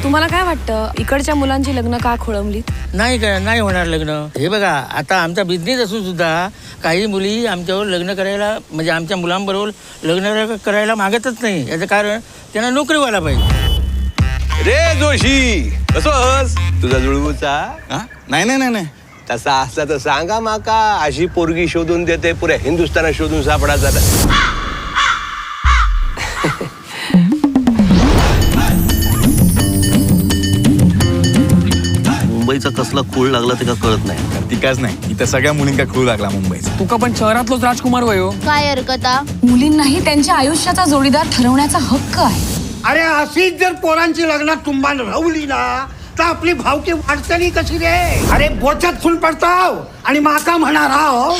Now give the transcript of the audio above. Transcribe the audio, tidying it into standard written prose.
तुम्हाला काय वाटतं इकडच्या मुलांची लग्न का खोळंबलीत? नाही होणार लग्न. हे बघा, आता आमचा बिझनेस असून सुद्धा काही मुली आमच्यावर लग्न करायला म्हणजे आमच्या मुलांबरोबर लग्न करायला मागतच नाही. याचं कारण त्यांना नोकरी व्हायला पाहिजे. रे जोशी कसोस तुझा जुळवूचा? नाही तसा असला तर सांगा माका. अशी पोरगी शोधून देते पुऱ्या हिंदुस्थानात शोधून सापडायचा. मुंबईचा कसला खूळ लागला ते का कळत नाही. तिकाच नाही, इथं सगळ्या मुलींका खूळ लागला मुंबईचा. तुका पण शहरातलोच राजकुमार वयो. काय हरकता? मुलींनाही त्यांच्या आयुष्याचा जोडीदार ठरवण्याचा हक्क आहे. अरे अशीच जर पोरांची लग्नात तुंबान राहली ना तर आपली भावकी वाढतली कशी रे? अरे बोचत फुल पडताव आणि माका म्हणा राव.